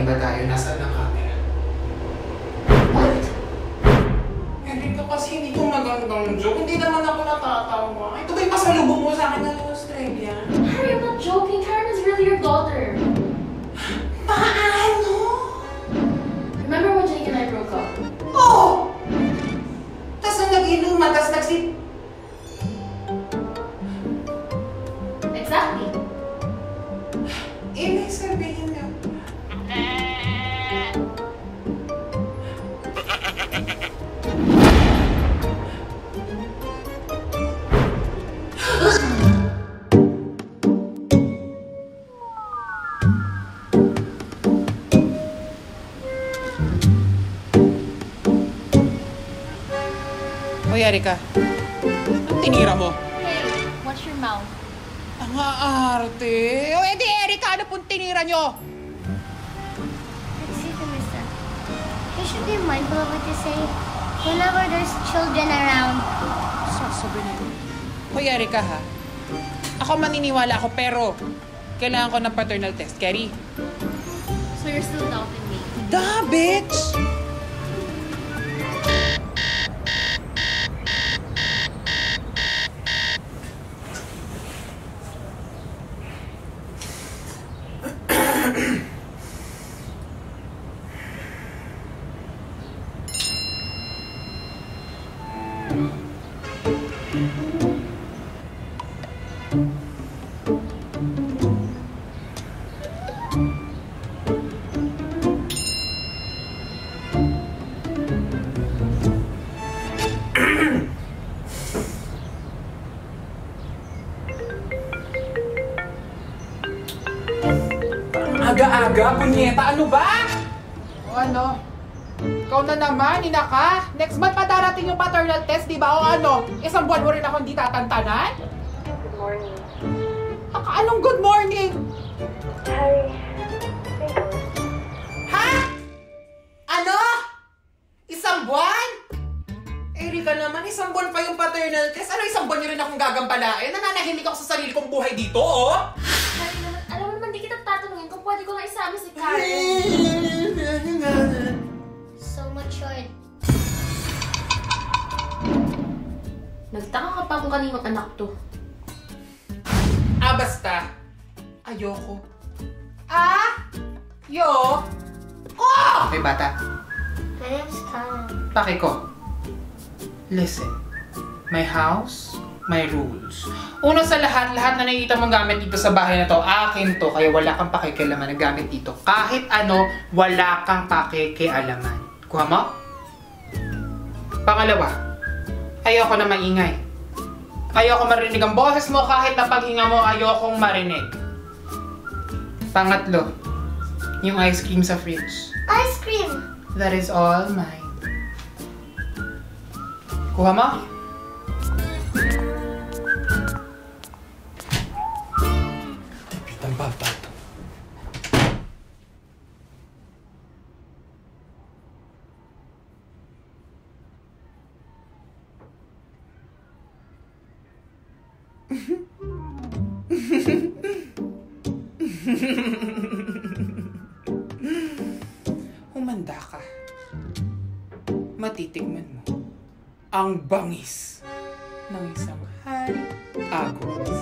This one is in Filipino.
Magpapatayin ba tayo? Nasaan ang camera? What? Erika, kasi hindi ko magandang joke. Hindi naman ako natatawa. Ito ba yung pasalubong mo sa akin ng Australia? Harry, I'm not joking. Karen is really your daughter. Paano? Remember when Jake and I broke up? Oo! Tapos nung nag-inuman, tapos Exactly. Ibig sabihin nga. Hoy, Erika. Ang tinira mo? Hey, watch your mouth. Ang aarte. O, edi, Erika, ano pong tinira nyo? Excuse me, mister. You should be mindful of what you say whenever there's children around. Sasabi na yun. Hoy, Erika, ha? Ako maniniwala ako, pero kailangan ko ng paternal test. Carrie? So you're still doubting me? Da, bitch! Aga-aga, punyeta, ano ba? O ano? Ikaw na naman, ina ka. Next month pa darating yung paternal test, di ba? O ano? Isang buwan mo rin ako hindi tatantanan? Good morning. Anong good morning? Harry, stay close. Ha? Ano? Isang buwan? Erika naman, isang buwan pa yung paternal test. Ano isang buwan nyo rin akong gagampalain? Nananahimik ako sa sarili kong buhay dito, oh? Harry naman, alam mo naman, di kita tatanungin kung pwede ko lang isama si Karen. So matured. Nagtaka ka pa kung kaninong anak to. Basta. Ayoko. Yo! Oh! May bata. My name's Karen. Paki ko. Listen. My house, my rules. Una sa lahat na nakikita mong gamit dito sa bahay na to, akin to, kaya wala kang pakikialaman na gamit dito. Kahit ano, wala kang pakikialaman. Kuha mo? Pangalawa, ayoko na maingay. Ayoko marinig ang boses mo kahit na paghinga mo, ayokong marinig. Pangatlo, yung ice cream sa fridge. Ice cream. That is all mine. Kuha mo? Tipid ang bata to. Humanda ka. Matitigman mo ang bangis ng isang hari agos.